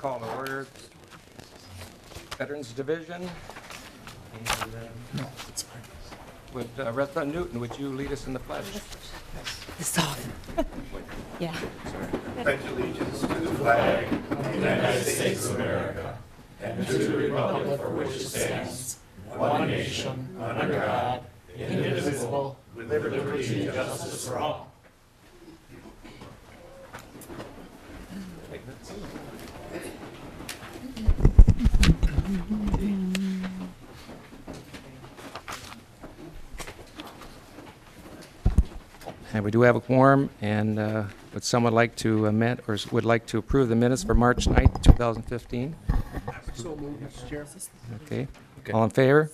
call to order Veterans Division. And, No, it's fine. would Reverend Newton, would you lead us in the pledge? It's off. Yeah. Pledge allegiance to the flag of the United States of America and to the republic for which it stands, one nation, under God, indivisible, with liberty and justice for all. And we do have a quorum, and would someone like to amend, or would like to approve the minutes for March 9th, 2015? So moved, Mr. Chair. Okay. All in favor?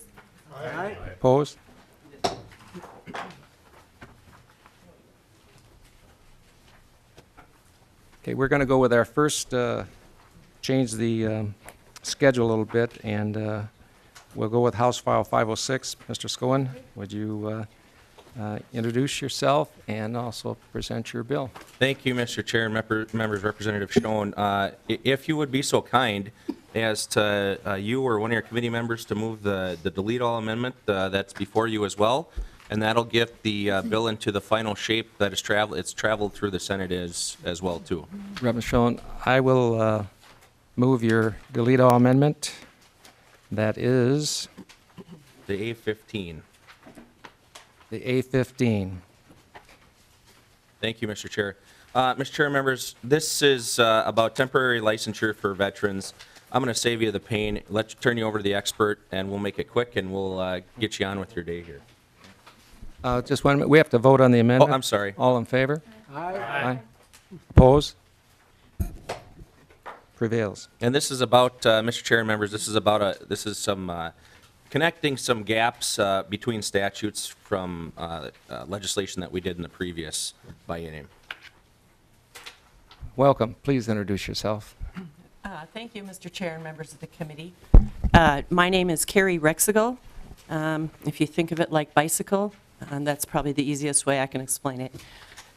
Aye. Opposed? Okay, we're going to go with our first, change the schedule a little bit, and we'll go with House File 506. Mr. Schoen, would you introduce yourself and also present your bill? Thank you, Mr. Chair and members, Representative Schoen. If you would be so kind as to you or one of your committee members to move the delete all amendment that's before you as well, and that'll get the bill into the final shape that it's traveled through the Senate as well too. Reverend Schoen, I will move your delete all amendment. That is The A15. the A15. Thank you, Mr. Chair. Mr. Chair, members, this is about temporary licensure for veterans. I'm going to save you the pain. Let's turn you over to the expert, and we'll make it quick, and we'll get you on with your day here. Just 1 minute. We have to vote on the amendment. Oh, I'm sorry. All in favor? Aye. Aye. Opposed? Prevails. And this is about, Mr. Chair and members, this is some connecting some gaps between statutes from legislation that we did in the previous biennium. Welcome. Please introduce yourself. Thank you, Mr. Chair and members of the committee. My name is Carrie Rexigal. If you think of it like bicycle, that's probably the easiest way I can explain it.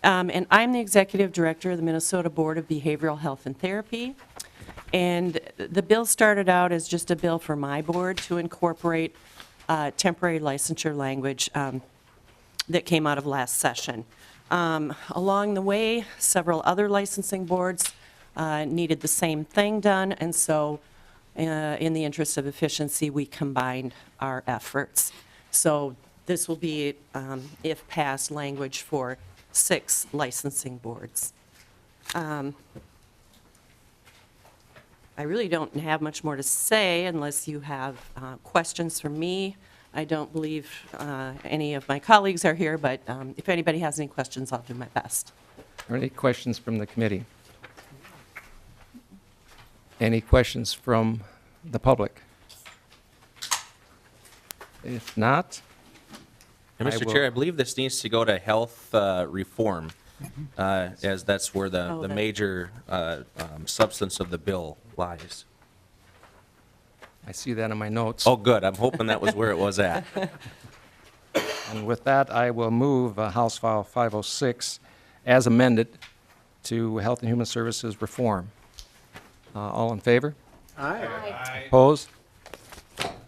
And I'm the Executive Director of the Minnesota Board of Behavioral Health and Therapy. And the bill started out as just a bill for my board to incorporate temporary licensure language that came out of last session. Along the way, several other licensing boards needed the same thing done, and so in the interest of efficiency, we combined our efforts. So this will be, if passed, language for 6 licensing boards. I really don't have much more to say unless you have questions for me. I don't believe any of my colleagues are here, but if anybody has any questions, I'll do my best. Are any questions from the committee? Any questions from the public? If not, And I Mr. will- Chair, I believe this needs to go to health reform, as that's where the that- major substance of the bill lies. I see that in my notes. Oh, good. I'm hoping that was where it was at. And with that, I will move House File 506 as amended to Health and Human Services reform. All in favor? Aye. Opposed?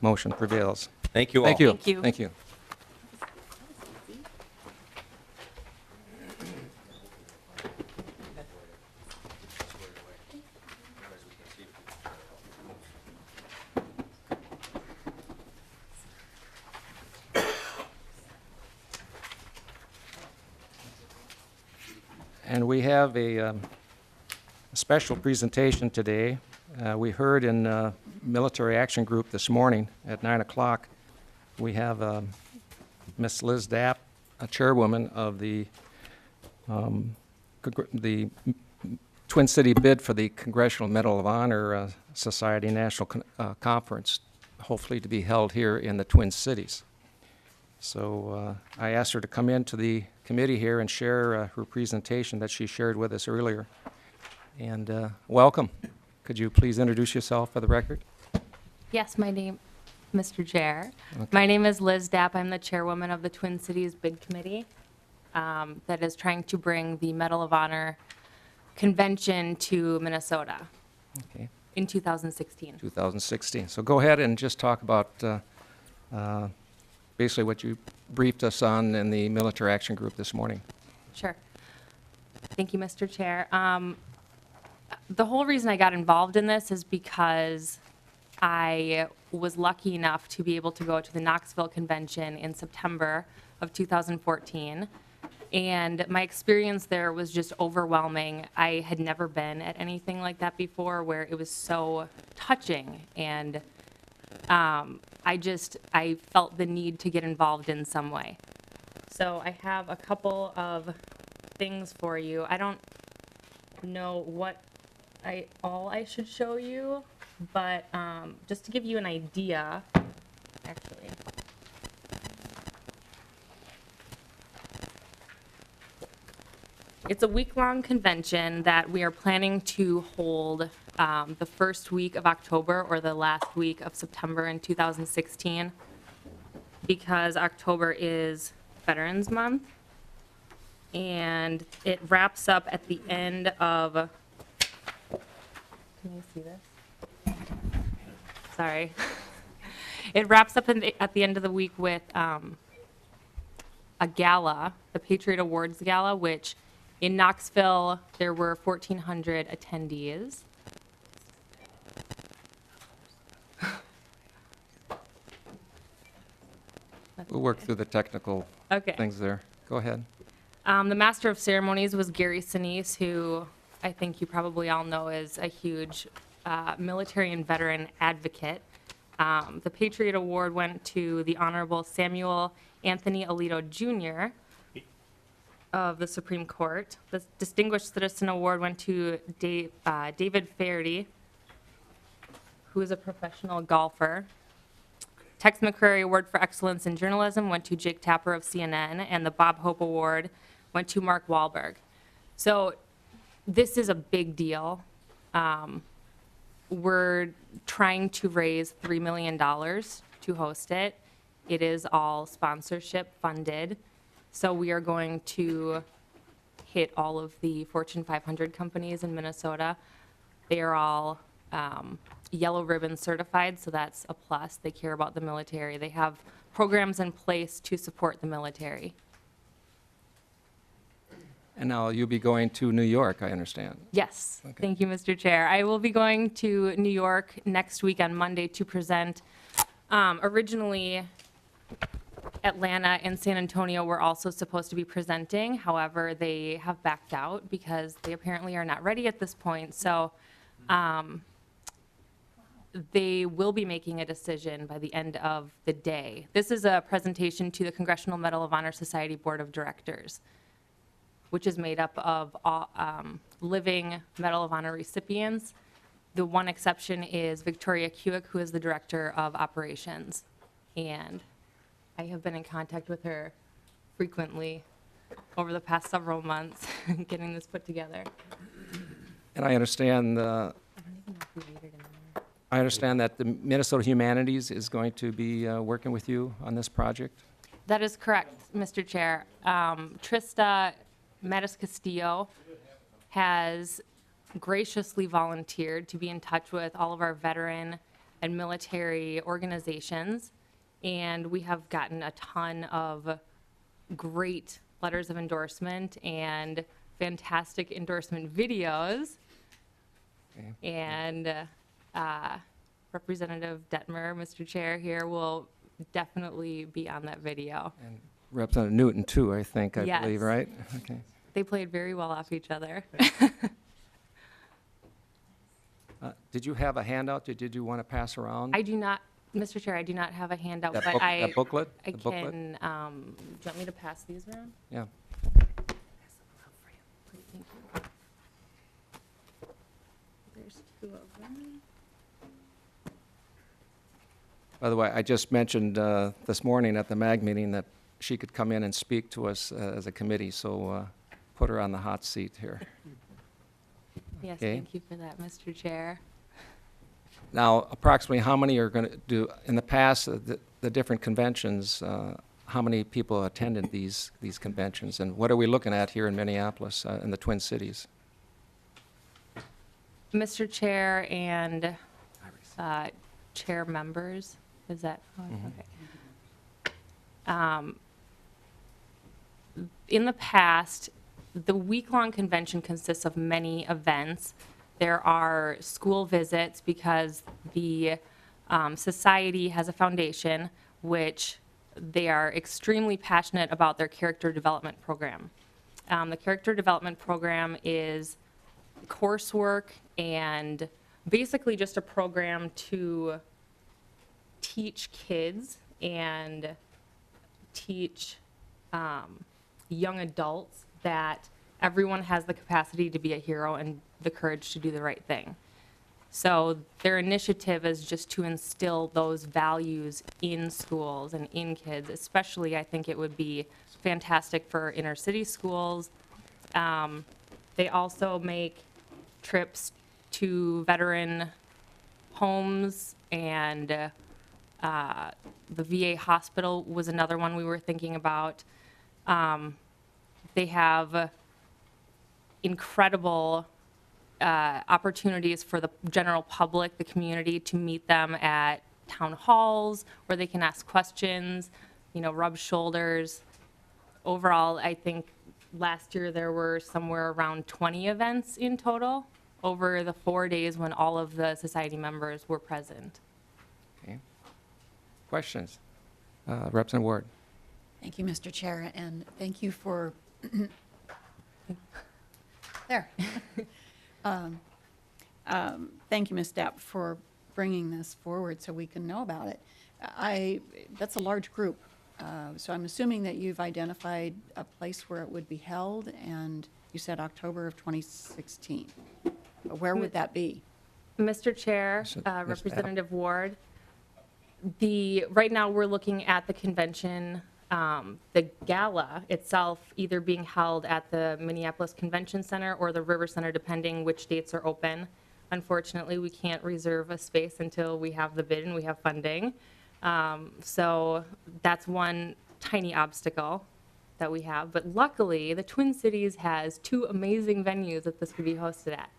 Motion prevails. Thank you all. Thank you. Thank you. Thank you. And we have a special presentation today. We heard in Military Action Group this morning at 9 o'clock, we have Ms. Liz Dapp, a chairwoman of the Twin City bid for the Congressional Medal of Honor Society National Conference, hopefully to be held here in the Twin Cities. So I asked her to come into the committee here and share her presentation that she shared with us earlier. And welcome. Could you please introduce yourself for the record? Yes, Mr. Chair. My name is Liz Dapp. I'm the chairwoman of the Twin Cities Bid Committee that is trying to bring the Medal of Honor convention to Minnesota. Okay. in 2016. 2016. So go ahead and just talk about basically what you briefed us on in the Military Action Group this morning. Sure. Thank you, Mr. Chair. The whole reason I got involved in this is because I was lucky enough to be able to go to the Knoxville Convention in September of 2014. And my experience there was just overwhelming. I had never been at anything like that before where it was so touching. And I felt the need to get involved in some way. So I have a couple of things for you. I don't know what all I should show you, but just to give you an idea, actually. It's a week-long convention that we are planning to hold the first week of October or the last week of September in 2016, because October is Veterans Month, and it wraps up at the end of, can you see this? Sorry. It wraps up at the end of the week with a gala, the Patriot Awards Gala, which in Knoxville, there were 1,400 attendees. We'll work through the technical Okay. things there. Go ahead. The Master of Ceremonies was Gary Sinise, who I think you probably all know is a huge military and veteran advocate. The Patriot Award went to the Honorable Samuel Anthony Alito Jr. of the Supreme Court. The Distinguished Citizen Award went to David Faherty, who is a professional golfer. Tex McCrary Award for Excellence in Journalism went to Jake Tapper of CNN, and the Bob Hope Award went to Mark Wahlberg. So this is a big deal. We're trying to raise $3 million to host it. It is all sponsorship funded. So we are going to hit all of the Fortune 500 companies in Minnesota. They are all yellow ribbon certified, so that's a plus. They care about the military. They have programs in place to support the military. And now you'll be going to New York, I understand. Yes, thank you, Mr. Chair. I will be going to New York next week on Monday to present. Originally, Atlanta and San Antonio were also supposed to be presenting. However, they have backed out because they apparently are not ready at this point. So they will be making a decision by the end of the day. This is a presentation to the Congressional Medal of Honor Society Board of Directors, which is made up of all, living Medal of Honor recipients. The one exception is Victoria Kuick, who is the Director of Operations. And I have been in contact with her frequently over the past several months, getting this put together. And I understand that the Minnesota Humanities is going to be working with you on this project. That is correct, Mr. Chair. Trista Mattis Castillo has graciously volunteered to be in touch with all of our veteran and military organizations, and we have gotten a ton of great letters of endorsement and fantastic endorsement videos. Okay. And Representative Dettmer, Mr. Chair, here will definitely be on that video. And Representative Newton, too, I think, I Yes. believe, right? Okay. They played very well off each other. Did you have a handout that did you want to pass around? I do not, Mr. Chair, I do not have a handout, That but book- I that booklet? I The booklet? can, do you want me to pass these around? Yeah. Great, thank you. There's two of them. By the way, I just mentioned this morning at the MAG meeting that she could come in and speak to us as a committee, so put her on the hot seat here. Yes, Okay. thank you for that, Mr. Chair. Now, approximately how many are going to do, in the past, the different conventions, how many people attended these conventions? And what are we looking at here in Minneapolis, in the Twin Cities? Mr. Chair and chair members, is that, okay. In the past, the week-long convention consists of many events. There are school visits because the society has a foundation which they are extremely passionate about their character development program. The character development program is coursework and basically just a program to teach kids and teach young adults that everyone has the capacity to be a hero and the courage to do the right thing. So their initiative is just to instill those values in schools and in kids. Especially, I think it would be fantastic for inner city schools. They also make trips to veteran homes, and the VA hospital was another one we were thinking about. They have incredible opportunities for the general public, the community, to meet them at town halls where they can ask questions, rub shoulders. Overall, I think last year there were somewhere around 20 events in total over the 4 days when all of the society members were present. Okay. Questions? Representative Ward. Thank you, Mr. Chair, and thank you for, there. Thank you, Ms. Depp, for bringing this forward so we can know about it. That's a large group, so I'm assuming that you've identified a place where it would be held, and you said October of 2016. Where would that be? Mr. Chair, Representative Ward, right now we're looking at the convention, the gala itself either being held at the Minneapolis Convention Center or the River Center, depending which dates are open. Unfortunately, we can't reserve a space until we have the bid and we have funding. So that's one tiny obstacle that we have. But luckily, the Twin Cities has 2 amazing venues that this could be hosted at.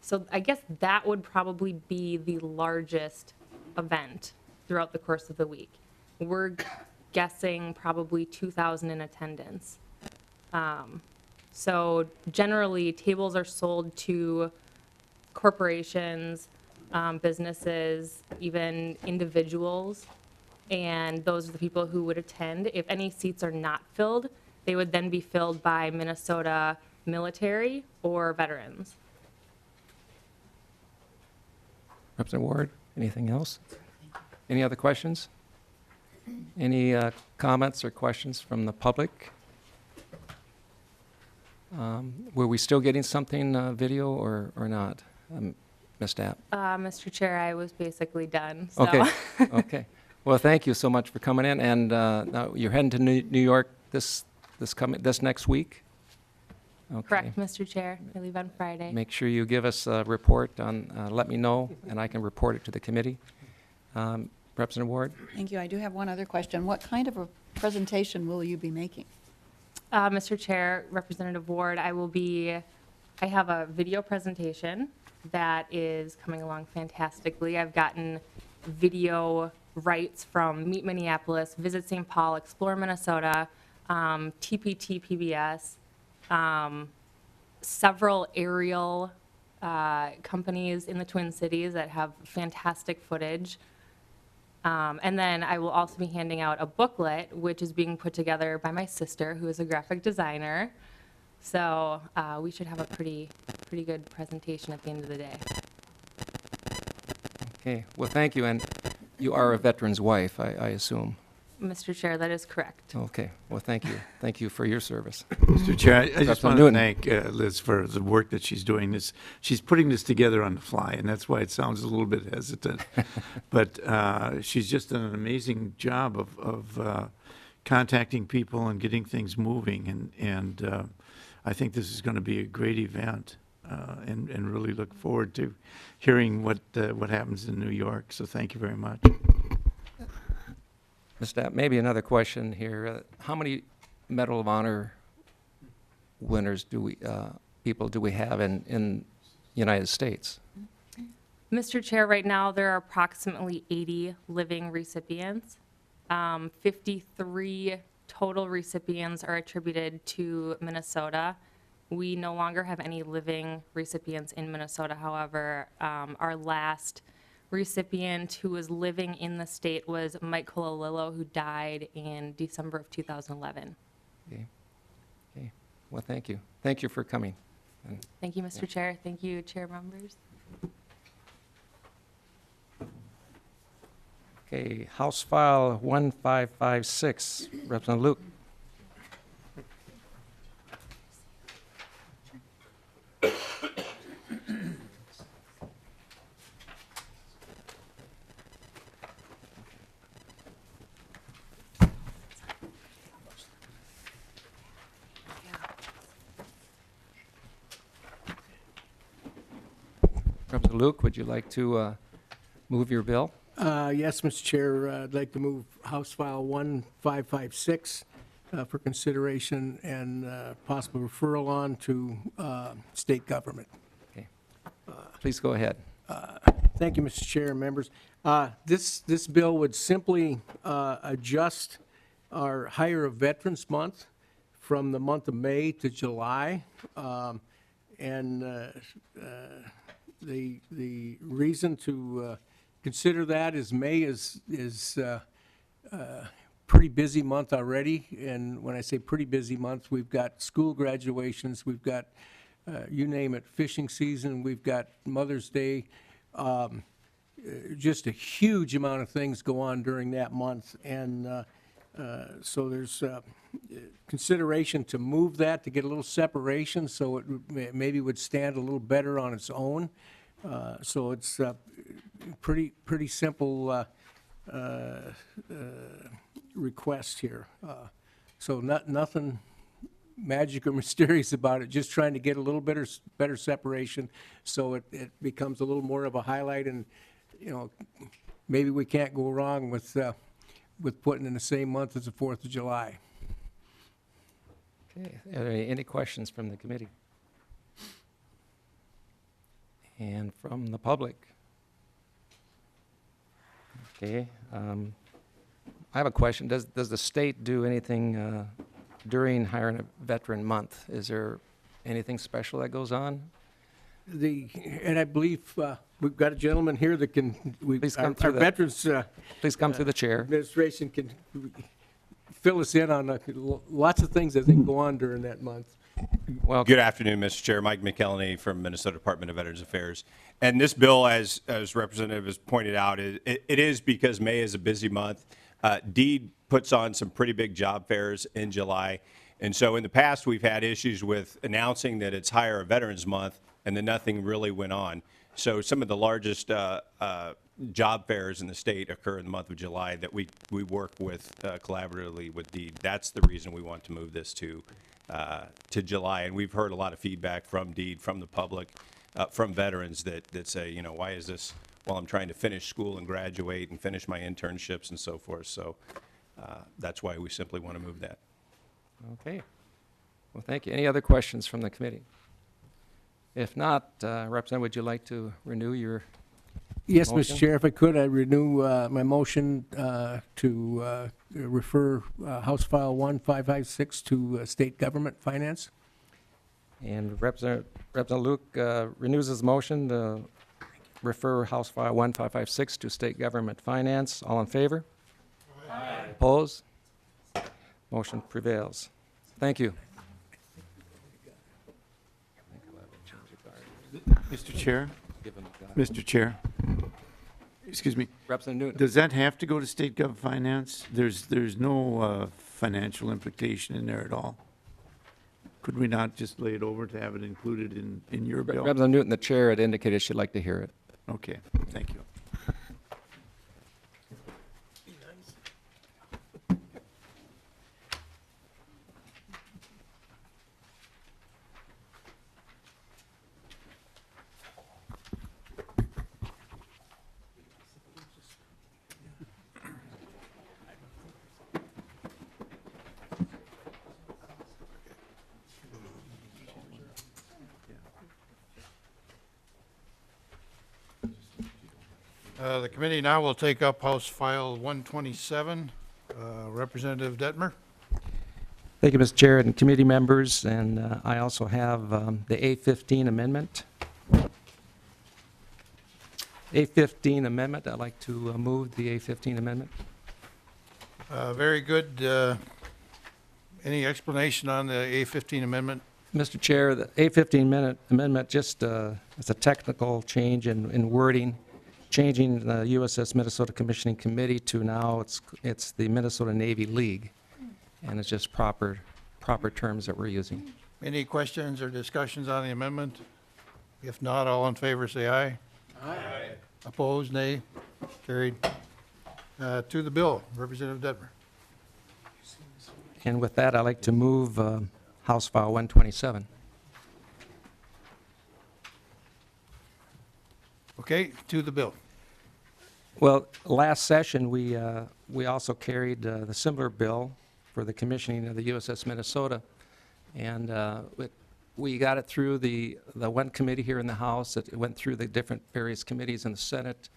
So I guess that would probably be the largest event throughout the course of the week. We're guessing probably 2,000 in attendance. So generally, tables are sold to corporations, businesses, even individuals, and those are the people who would attend. If any seats are not filled, they would then be filled by Minnesota military or veterans. Representative Ward, anything else? Any other questions? Any comments or questions from the public? Were we still getting something video or not? Ms. Dapp? Mr. Chair, I was basically done. So. Okay, okay. Well, thank you so much for coming in, and now you're heading to New York this next week? Okay. Correct, Mr. Chair. I leave on Friday. Make sure you give us a report on, let me know, and I can report it to the committee. Representative Ward? Thank you. I do have one other question. What kind of a presentation will you be making? Mr. Chair, Representative Ward, I have a video presentation that is coming along fantastically. I've gotten video rights from Meet Minneapolis, Visit St. Paul, Explore Minnesota, TPT PBS, several aerial companies in the Twin Cities that have fantastic footage. And then I will also be handing out a booklet, which is being put together by my sister, who is a graphic designer. So we should have a pretty good presentation at the end of the day. Okay, well, thank you, and you are a veteran's wife, I assume. Mr. Chair, that is correct. Okay, well, thank you. Thank you for your service. Mr. Chair, I just want to Newton. thank Liz for the work that she's doing. She's putting this together on the fly, and that's why it sounds a little bit hesitant. But she's just done an amazing job of contacting people and getting things moving, and I think this is going to be a great event, and really look forward to hearing what happens in New York. So thank you very much. Ms. Dapp, maybe another question here. How many Medal of Honor winners do we, people do we have in the United States? Mr. Chair, right now, there are approximately 80 living recipients. 53 total recipients are attributed to Minnesota. We no longer have any living recipients in Minnesota. However, our last recipient who was living in the state was Mike Colillo, who died in December of 2011. Okay. Okay. Well, thank you. Thank you for coming. And Thank you, Mr. Chair. Thank you, chair members. Okay, House File 1556, Representative Luke. Representative Luke, would you like to move your bill? Yes, Mr. Chair, I'd like to move House File 1556 for consideration and possible referral on to state government. Okay. Please go ahead. Thank you, Mr. Chair and members. This bill would simply adjust our Hire a Veterans Month from the month of May to July. And the reason to consider that is May is pretty busy month already. And when I say pretty busy month, we've got school graduations, we've got, you name it, fishing season, we've got Mother's Day. Just a huge amount of things go on during that month. And so there's consideration to move that, to get a little separation so it maybe would stand a little better on its own. So it's pretty simple request here. So nothing magic or mysterious about it, just trying to get a little better separation so it becomes a little more of a highlight. And, you know, maybe we can't go wrong with putting in the same month as the 4th of July. Okay, are there any questions from the committee? And from the public? Okay, I have a question. Does the state do anything during Hiring a Veteran Month? Is there anything special that goes on? And I believe we've got a gentleman here that can, Please come our through the- Veterans Please come through the chair. Administration can fill us in on lots of things that think go on during that month. Well, Good afternoon, Mr. Chair. Mike McKelney from Minnesota Department of Veterans Affairs. And this bill, as Representative has pointed out, it is because May is a busy month. DEED puts on some pretty big job fairs in July. And so in the past, we've had issues with announcing that it's Hire a Veterans Month, and then nothing really went on. So some of the largest job fairs in the state occur in the month of July that we work with collaboratively with DEED. That's the reason we want to move this to July. And we've heard a lot of feedback from DEED, from the public, from veterans that say, you know, why is this while I'm trying to finish school and graduate and finish my internships and so forth. So that's why we simply want to move that. okay. Well, thank you. Any other questions from the committee? If not, Representative, would you like to renew your Yes, motion? Mr. Chair, if I could, I renew my motion to refer House File 1556 to State Government Finance. And Representative Luke renews his motion to refer House File 1556 to State Government Finance. All in favor? Aye. Opposed? Motion prevails. Thank you. Mr. Chair, Mr. Chair, excuse me, Representative Newton. does that have to go to State Gov Finance? There's no financial implication in there at all? Could we not just lay it over to have it included in your bill? Representative Newton, the chair, had indicated she'd like to hear it. Okay, thank you. The committee now will take up House File 127. Representative Dettmer. Thank you, Mr. Chair and committee members, and I also have the A15 amendment. A15 amendment, I'd like to move the A15 amendment. Very good. Any explanation on the A15 amendment? Mr. Chair, the A15 amendment just is a technical change in wording, changing the USS Minnesota Commissioning Committee to now it's the Minnesota Navy League, and it's just proper terms that we're using. Any questions or discussions on the amendment? If not, all in favor say aye. Aye. Opposed, nay. Carried. To the bill, Representative Dettmer. And with that, I'd like to move House File 127. Okay, to the bill. Well, last session, we also carried the similar bill for the commissioning of the USS Minnesota, and we got it through the one committee here in the House. It went through the different various committees in the Senate,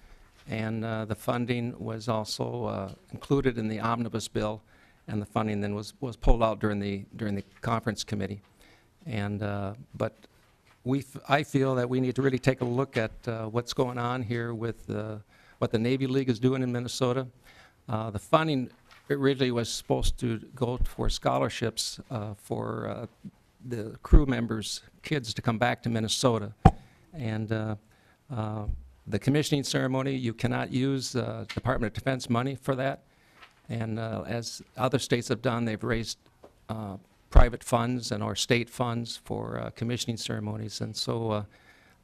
and the funding was also included in the omnibus bill, and the funding then was pulled out during the conference committee. And but I feel that we need to really take a look at what's going on here with what the Navy League is doing in Minnesota. The funding originally was supposed to go for scholarships for the crew members' kids to come back to Minnesota. And the commissioning ceremony, you cannot use Department of Defense money for that. And as other states have done, they've raised private funds and or state funds for commissioning ceremonies. And so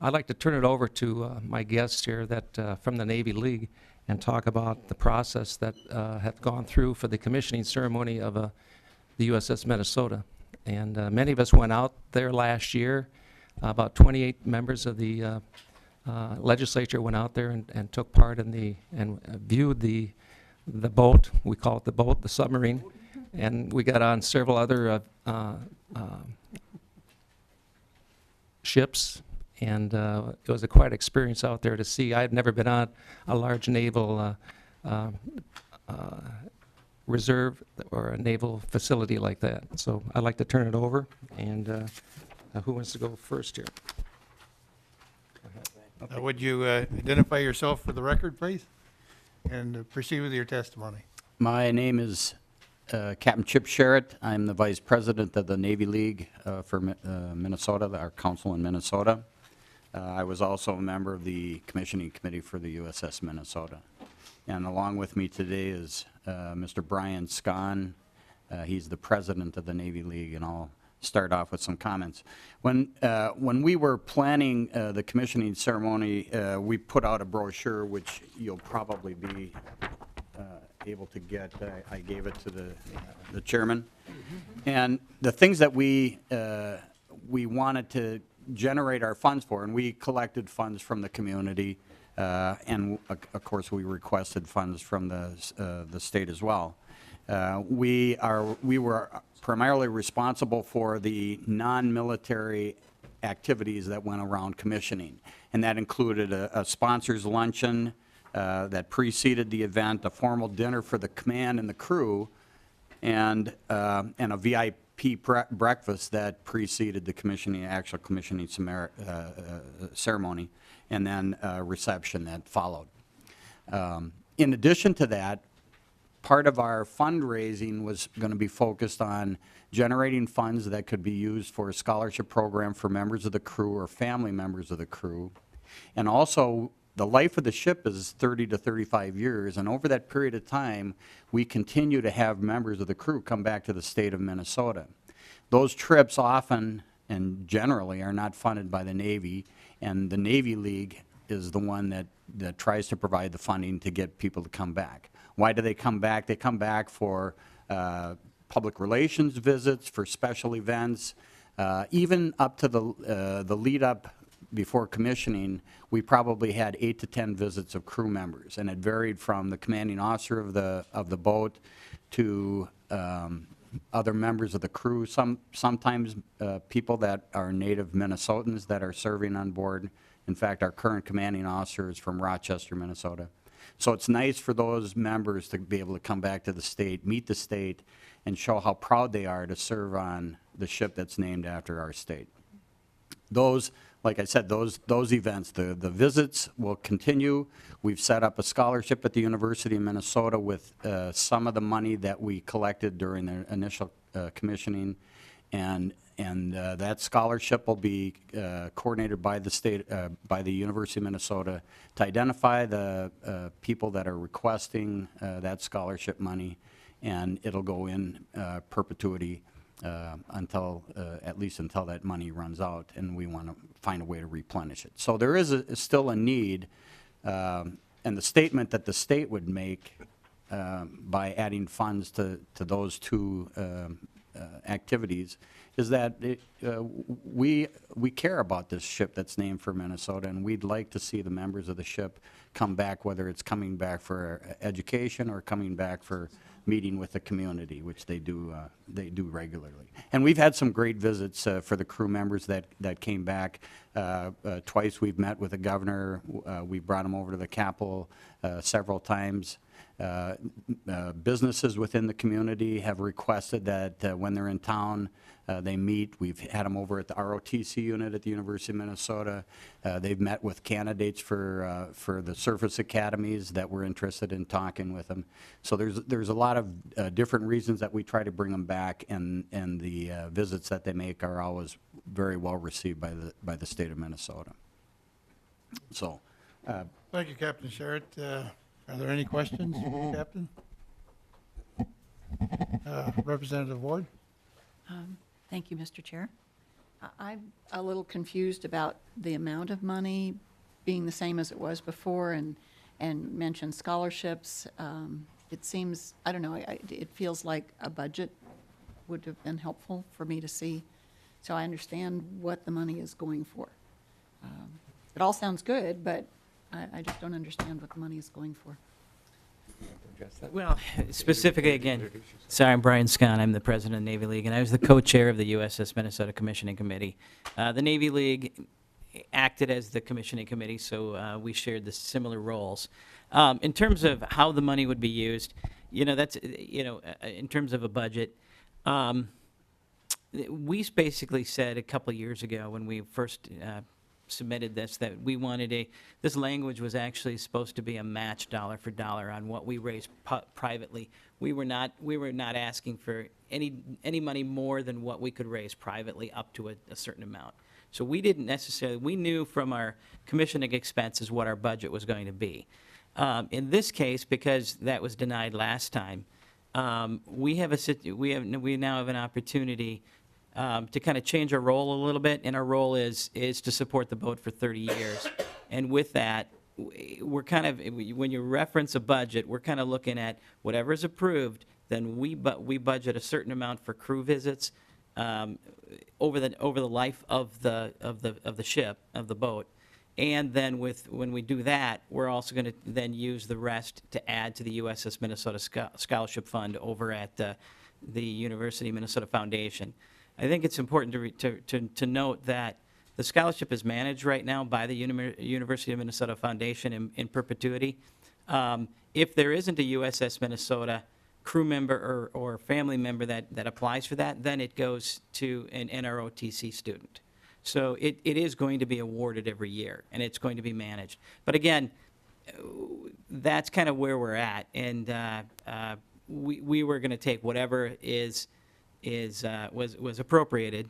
I'd like to turn it over to my guests here that from the Navy League and talk about the process that have gone through for the commissioning ceremony of the USS Minnesota. And many of us went out there last year. About 28 members of the legislature went out there and took part in and viewed the boat. We call it the boat, the submarine. And we got on several other ships, and it was a quite experience out there to see. I had never been on a large naval reserve or a naval facility like that. So I'd like to turn it over, and who wants to go first here? Would you identify yourself for the record, please, and proceed with your testimony? My name is Captain Chip Sherritt. I'm the Vice President of the Navy League for Minnesota, our council in Minnesota. I was also a member of the commissioning committee for the USS Minnesota. And along with me today is Mr. Brian Schoen. He's the president of the Navy League, and I'll start off with some comments. When we were planning the commissioning ceremony, we put out a brochure, which you'll probably be able to get. I gave it to the chairman. And the things that we wanted to generate our funds for, and we collected funds from the community, and of course we requested funds from the state as well. We were primarily responsible for the non-military activities that went around commissioning, and that included a sponsors luncheon that preceded the event, a formal dinner for the command and the crew, and a VIP breakfast that preceded the actual commissioning ceremony, and then a reception that followed. In addition to that, part of our fundraising was going to be focused on generating funds that could be used for a scholarship program for members of the crew or family members of the crew. And also, the life of the ship is 30 to 35 years, and over that period of time, we continue to have members of the crew come back to the state of Minnesota. Those trips often and generally are not funded by the Navy, and the Navy League is the one that tries to provide the funding to get people to come back. Why do they come back? They come back for public relations visits, for special events, even up to the lead up before commissioning. We probably had 8 to 10 visits of crew members, and it varied from the commanding officer of the boat to other members of the crew. Sometimes people that are native Minnesotans that are serving on board, In fact, our current commanding officer is from Rochester, Minnesota. So it's nice for those members to be able to come back to the state, meet the state, and show how proud they are to serve on the ship that's named after our state. Those, like I said, those events, the visits will continue. We've set up a scholarship at the University of Minnesota with some of the money that we collected during the initial commissioning, and that scholarship will be coordinated by the state, by the University of Minnesota to identify the people that are requesting that scholarship money, and it'll go in perpetuity until, at least until that money runs out, and we want to find a way to replenish it. So there is still a need, and the statement that the state would make by adding funds to those two activities is that we care about this ship that's named for Minnesota, and we'd like to see the members of the ship come back, whether it's coming back for education or coming back for meeting with the community, which they do regularly. And we've had some great visits for the crew members that came back. Twice we've met with the governor. We brought him over to the Capitol several times. Businesses within the community have requested that when they're in town, they meet. We've had them over at the ROTC unit at the University of Minnesota. They've met with candidates for the surface academies that were interested in talking with them. So there's a lot of different reasons that we try to bring them back, and the visits that they make are always very well received by the state of Minnesota. So. Thank you, Captain Sherritt. Are there any questions, Captain? Representative Ward? Thank you, Mr. Chair. I'm a little confused about the amount of money being the same as it was before, and mentioned scholarships. It seems, I don't know, it feels like a budget would have been helpful for me to see, so I understand what the money is going for. It all sounds good, but I just don't understand what the money is going for. Well, specifically, again, sorry, I'm Brian Schoen. I'm the president of the Navy League, and I was the co-chair of the USS Minnesota Commissioning Committee. The Navy League acted as the commissioning committee, so we shared the similar roles. In terms of how the money would be used, that's, in terms of a budget, we basically said a couple of years ago when we first submitted this, that we wanted this language was actually supposed to be a match dollar for dollar on what we raised privately. We were not asking for any money more than what we could raise privately up to a certain amount. So we didn't necessarily, we knew from our commissioning expenses what our budget was going to be. In this case, because that was denied last time, we now have an opportunity to kind of change our role a little bit, and our role is to support the boat for 30 years. And with that, we're kind of, when you reference a budget, we're kind of looking at whatever is approved, then we budget a certain amount for crew visits over the life of the ship, of the boat. And then when we do that, we're also going to then use the rest to add to the USS Minnesota Scholarship Fund over at the University of Minnesota Foundation. I think it's important to note that the scholarship is managed right now by the University of Minnesota Foundation in perpetuity. If there isn't a USS Minnesota crew member or family member that applies for that, then it goes to an NROTC student. So it is going to be awarded every year, and it's going to be managed. But again, that's kind of where we're at, and we were going to take whatever was appropriated,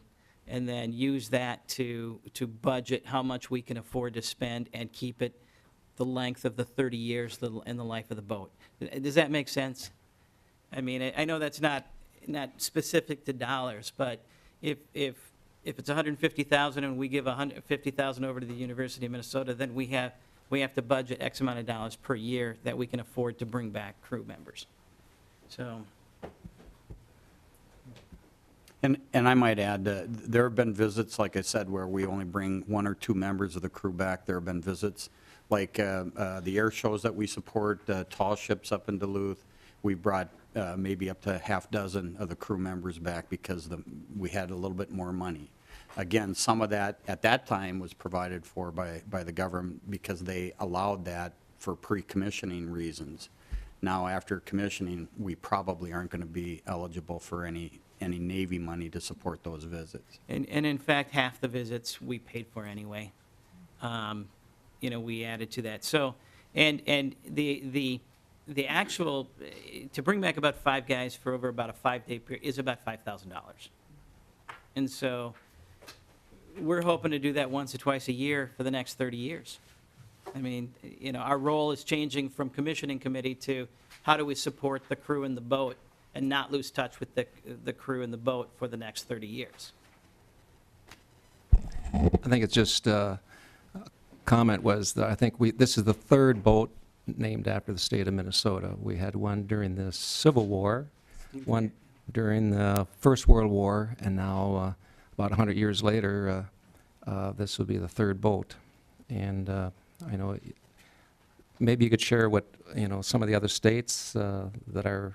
and then use that to budget how much we can afford to spend and keep it the length of the 30 years in the life of the boat. Does that make sense? I mean, I know that's not specific to dollars, but if it's $150,000 and we give $150,000 over to the University of Minnesota, then we have to budget X amount of dollars per year that we can afford to bring back crew members. So. And I might add, there have been visits, like I said, where we only bring 1 or 2 members of the crew back. There have been visits like the air shows that we support, tall ships up in Duluth. We brought maybe up to half dozen of the crew members back because we had a little bit more money. Again, some of that, at that time, was provided for by the government because they allowed that for pre-commissioning reasons. Now, after commissioning, we probably aren't going to be eligible for any Navy money to support those visits. And in fact, half the visits we paid for anyway. We added to that. So, and the actual, to bring back about 5 guys for over about a 5-day period is about $5,000. And so we're hoping to do that once or twice a year for the next 30 years. I mean, our role is changing from commissioning committee to how do we support the crew in the boat and not lose touch with the crew in the boat for the next 30 years. I think it's just, comment was that I think this is the 3rd boat named after the state of Minnesota. We had one during the Civil War, one during the First World War, and now about 100 years later, this would be the 3rd boat. And I know maybe you could share what, some of the other states that are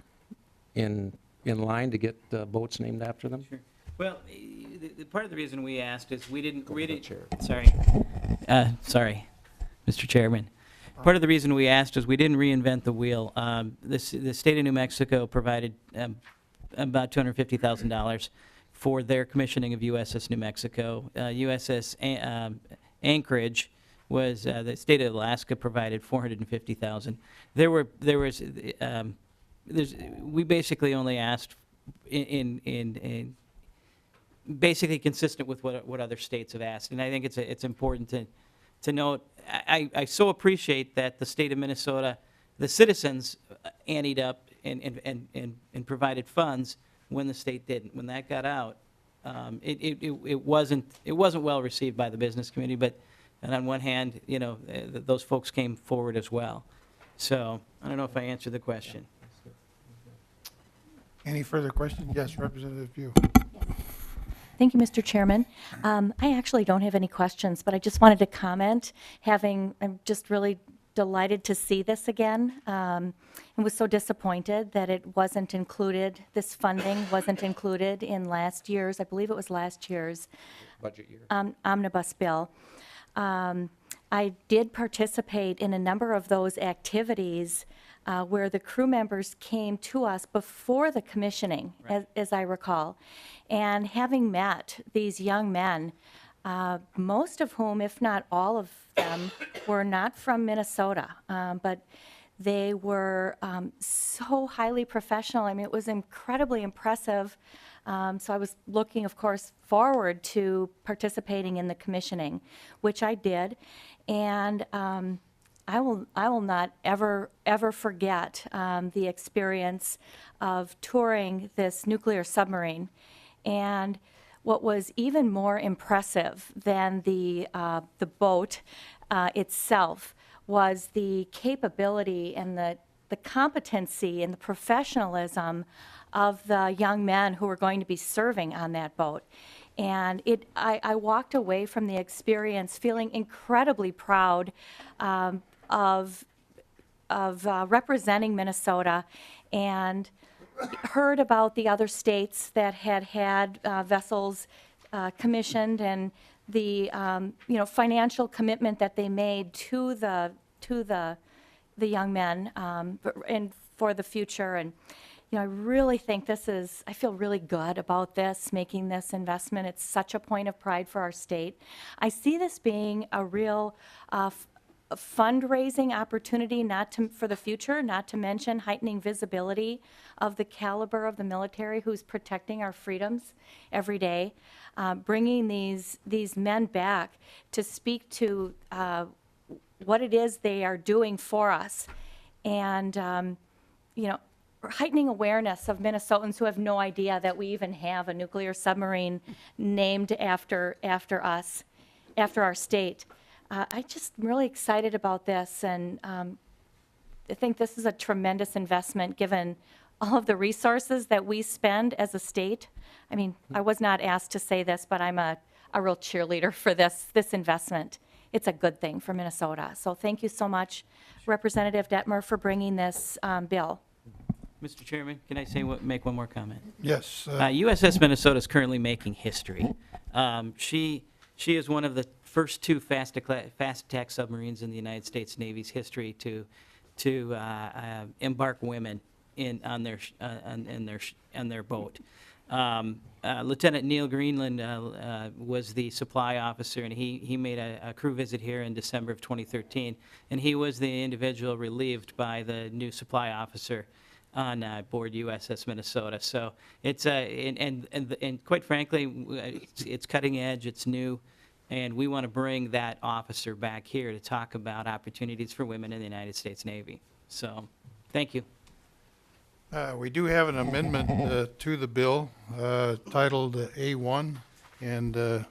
in line to get boats named after them. Sure. Well, the part of the reason we asked is we didn't. Sorry, Mr. Chairman. Part of the reason we asked is we didn't reinvent the wheel. The state of New Mexico provided about $250,000 for their commissioning of USS New Mexico. USS Anchorage was the state of Alaska provided $450,000. We basically only asked in basically consistent with what other states have asked, and I think it's important to note. I so appreciate that the state of Minnesota, the citizens anteed up and provided funds when the state didn't. When that got out, it wasn't well received by the business community. But and on one hand, those folks came forward as well. So I don't know if I answered the question. Any further questions? Yes, Representative Pugh. Thank you, Mr. Chairman. I actually don't have any questions, but I just wanted to comment, I'm just really delighted to see this again, and was so disappointed that it wasn't included, this funding wasn't included in last year's, I believe it was last year's Budget year. omnibus bill. I did participate in a number of those activities where the crew members came to us before the commissioning, as I recall. And having met these young men, most of whom, if not all of them, were not from Minnesota, but they were so highly professional. I mean, it was incredibly impressive. So I was looking, of course, forward to participating in the commissioning, which I did. And I will not ever forget the experience of touring this nuclear submarine. And what was even more impressive than the boat itself was the capability and the competency and the professionalism of the young men who were going to be serving on that boat. And I walked away from the experience feeling incredibly proud of representing Minnesota, and heard about the other states that had vessels commissioned, and the financial commitment that they made to the young men and for the future. And I really think I feel really good about this, making this investment. It's such a point of pride for our state. I see this being a real fundraising opportunity, for the future, not to mention heightening visibility of the caliber of the military who's protecting our freedoms every day, bringing these men back to speak to what it is they are doing for us, and heightening awareness of Minnesotans who have no idea that we even have a nuclear submarine named after us, after our state. I'm just really excited about this, and I think this is a tremendous investment given all of the resources that we spend as a state. I mean, I was not asked to say this, but I'm a real cheerleader for this investment. It's a good thing for Minnesota. So thank you so much, Representative Dettmer, for bringing this bill. Mr. Chairman, can I make one more comment? Yes. USS Minnesota is currently making history. She is one of the first two fast attack submarines in the United States Navy's history to embark women on their boat. Lieutenant Neil Greenland was the supply officer, and he made a crew visit here in December of 2013, and he was the individual relieved by the new supply officer on board USS Minnesota. So it's and quite frankly, it's cutting edge, it's new, and we want to bring that officer back here to talk about opportunities for women in the United States Navy. So, thank you. We do have an amendment to the bill titled A1, and to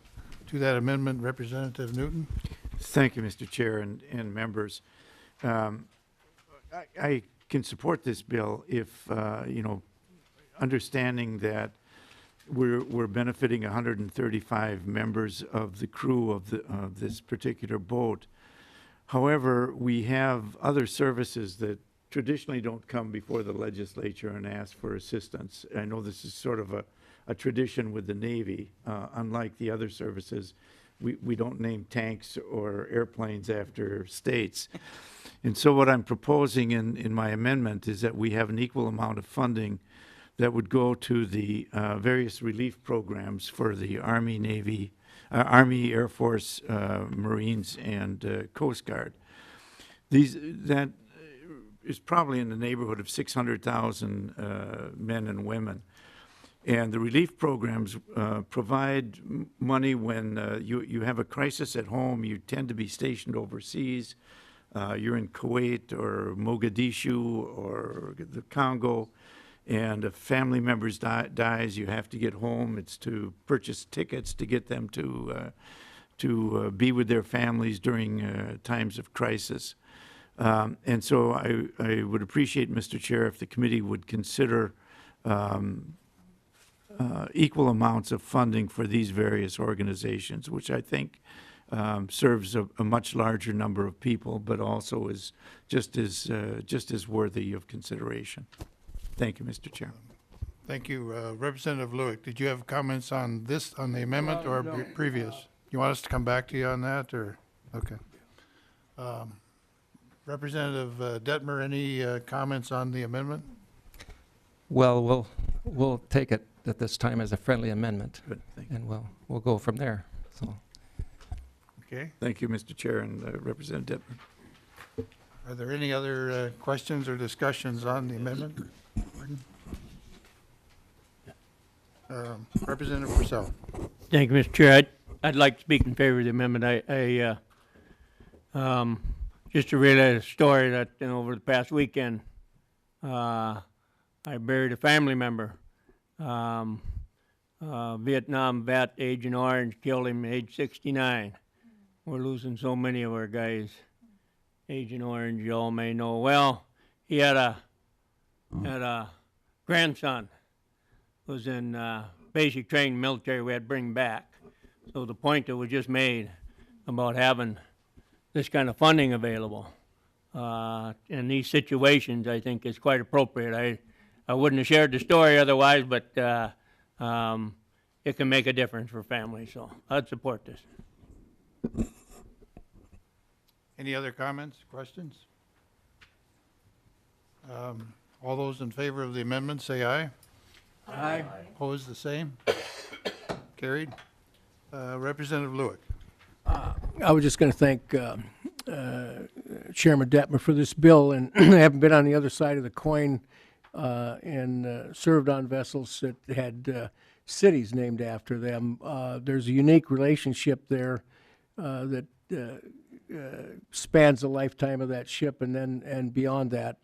that amendment, Representative Newton. Thank you, Mr. Chair and members. I can support this bill if, understanding that we're benefiting 135 members of the crew of this particular boat. However, we have other services that traditionally don't come before the legislature and ask for assistance. I know this is sort of a tradition with the Navy. Unlike the other services, we don't name tanks or airplanes after states. And so what I'm proposing in my amendment is that we have an equal amount of funding that would go to the various relief programs for the Army, Navy, Army, Air Force, Marines, and Coast Guard. That is probably in the neighborhood of 600,000 men and women. And the relief programs provide money when you have a crisis at home. You tend to be stationed overseas. You're in Kuwait or Mogadishu or the Congo, and if family members dies, you have to get home. It's to purchase tickets to get them to be with their families during times of crisis. And so I would appreciate, Mr. Chair, if the committee would consider equal amounts of funding for these various organizations, which I think serves a much larger number of people, but also is just as worthy of consideration. Thank you, Mr. Chair. Thank you. Representative Lueck, did you have comments on this, on the amendment or No. previous? You want us to come back to you on that, or? Okay. Representative Dettmer, any comments on the amendment? Well, we'll take it at this time as a friendly amendment, Good, thank you. and we'll go from there. So, Okay. Thank you, Mr. Chair and Representative Dettmer. Are there any other questions or discussions on the amendment? Representative Purcell. Thank you, Mr. Chair. I'd like to speak in favor of the amendment. Just to relay a story that over the past weekend, I buried a family member. Vietnam vet, Agent Orange, killed him age 69. We're losing so many of our guys. Agent Orange, you all may know well. He had a grandson who was in basic training military we had to bring back. So the point that was just made about having this kind of funding available in these situations, I think is quite appropriate. I wouldn't have shared the story otherwise, but it can make a difference for families, so I'd support this. Any other comments, questions? All those in favor of the amendment, say aye. Aye. Opposed, the same? Carried. Representative Lueck. I was just going to thank Chairman Dettmer for this bill, and I haven't been on the other side of the coin and served on vessels that had cities named after them. There's a unique relationship there that spans the lifetime of that ship and beyond that.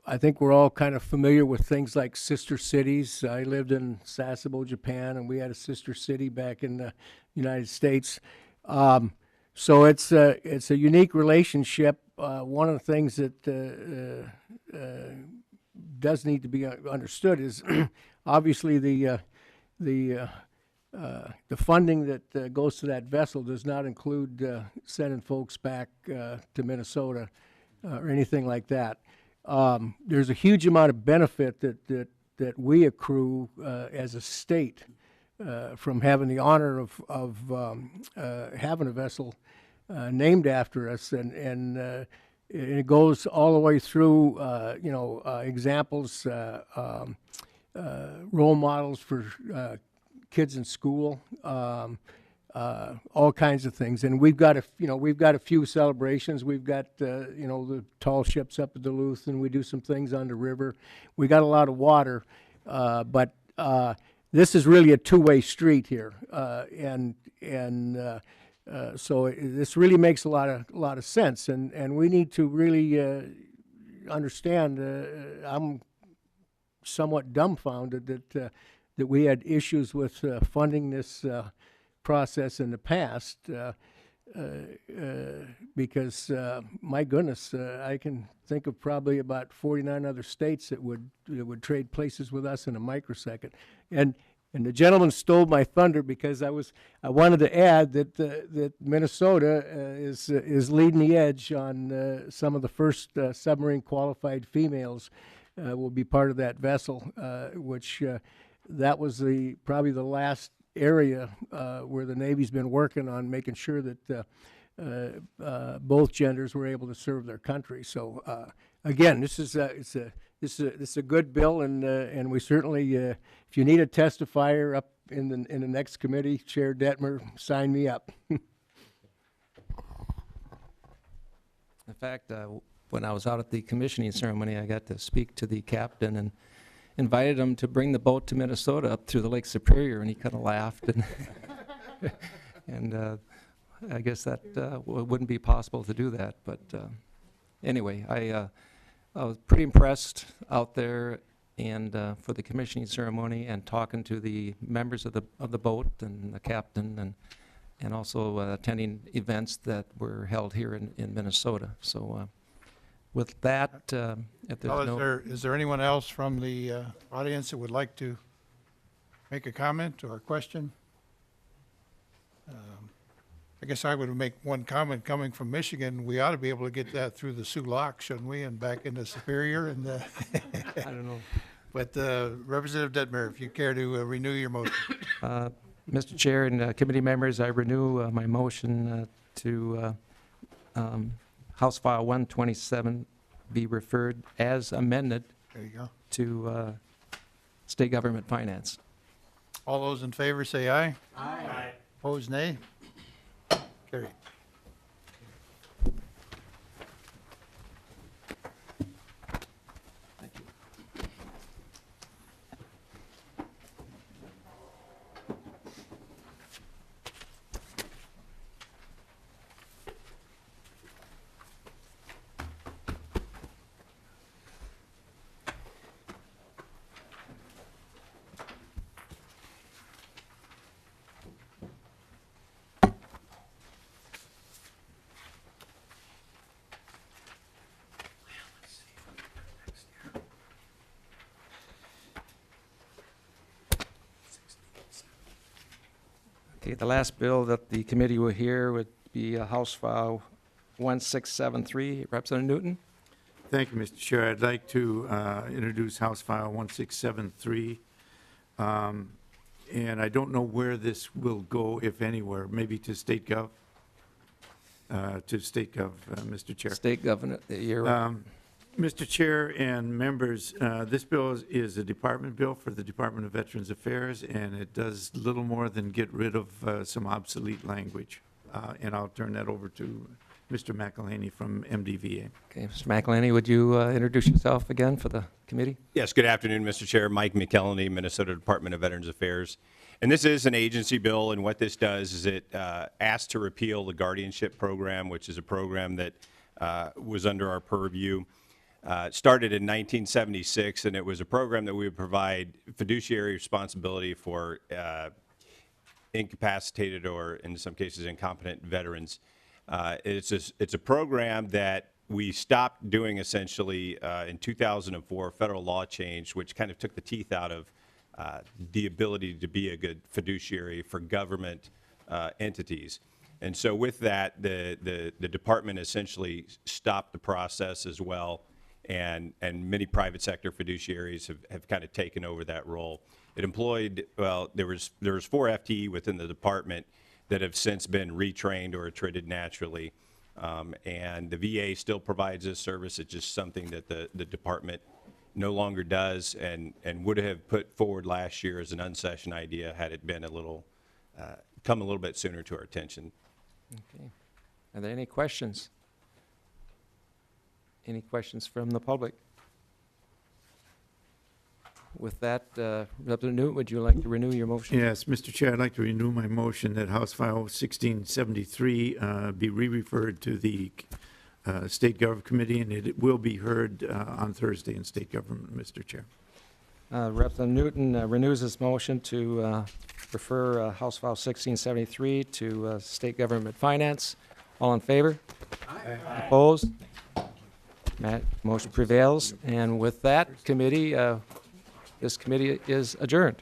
I think we're all kind of familiar with things like sister cities. I lived in Sasebo, Japan, and we had a sister city back in the United States. So it's a unique relationship. One of the things that does need to be understood is obviously the funding that goes to that vessel does not include sending folks back to Minnesota or anything like that. there's a huge amount of benefit that we accrue as a state from having the honor of having a vessel named after us, and it goes all the way through, examples, role models for kids in school, all kinds of things. And we've got a few celebrations. We've got the tall ships up at Duluth, and we do some things on the river. We got a lot of water, but this is really a two-way street here, so this really makes a lot of sense, and we need to really understand. I'm somewhat dumbfounded that we had issues with funding this process in the past, because my goodness, I can think of probably about 49 other states that would trade places with us in a microsecond. And the gentleman stole my thunder, because I wanted to add that Minnesota is leading the edge on some of the first submarine qualified females will be part of that vessel, which that was probably the last area where the Navy's been working on making sure that both genders were able to serve their country. So again, this is a good bill, and we certainly, if you need a testifier up in the next committee, Chair Dettmer, sign me up. In fact, when I was out at the commissioning ceremony, I got to speak to the captain and invited him to bring the boat to Minnesota up through the Lake Superior, and he kind of laughed, and I guess that wouldn't be possible to do that. But anyway, I was pretty impressed out there, and for the commissioning ceremony, and talking to the members of the boat and the captain, and also attending events that were held here in Minnesota. So with that, if there's Is there anyone else from the audience that would like to make a comment or a question? I guess I would make one comment. Coming from Michigan, we ought to be able to get that through the Sioux Lock, shouldn't we, and back into Superior? And I don't know. But Representative Dettmer, if you care to renew your motion. Mr. Chair and committee members, I renew my motion to House File 127 be referred as amended There you go. to state government finance. All those in favor say aye. Aye. Opposed, nay. Carried. Okay, the last bill that the committee will hear would be House File 1673. Representative Newton. Thank you, Mr. Chair. I'd like to introduce House File 1673. And I don't know where this will go, if anywhere, maybe to State Gov? Mr. Chair. State Governor, you're Mr. Chair and members, this bill is a department bill for the Department of Veterans Affairs, and it does little more than get rid of some obsolete language. And I'll turn that over to Mr. McElhaney from MDVA. Okay, Mr. McElhaney, would you introduce yourself again for the committee? Yes, good afternoon, Mr. Chair. Mike McElhaney, Minnesota Department of Veterans Affairs. And this is an agency bill, and what this does is it asks to repeal the guardianship program, which is a program that was under our purview. It started in 1976, and it was a program that we would provide fiduciary responsibility for incapacitated or, in some cases, incompetent veterans. It's a program that we stopped doing essentially in 2004. Federal law changed, which kind of took the teeth out of the ability to be a good fiduciary for government entities. And so with that, the department essentially stopped the process as well. and many private sector fiduciaries have kind of taken over that role. It employed, well, there was 4 FTE within the department that have since been retrained or attrited naturally. And the VA still provides this service. It's just something that the department no longer does and would have put forward last year as an unsession idea had it been come a little bit sooner to our attention. Okay. Are there any questions? Any questions from the public? With that, Representative Newton, would you like to renew your motion? Yes, Mr. Chair, I'd like to renew my motion that House File 1673 be re-referred to the State Government Committee, and it will be heard on Thursday in State Government, Mr. Chair. Representative Newton renews his motion to refer House File 1673 to State Government Finance. All in favor? Aye. Opposed? Motion prevails. And with that, committee, this committee is adjourned.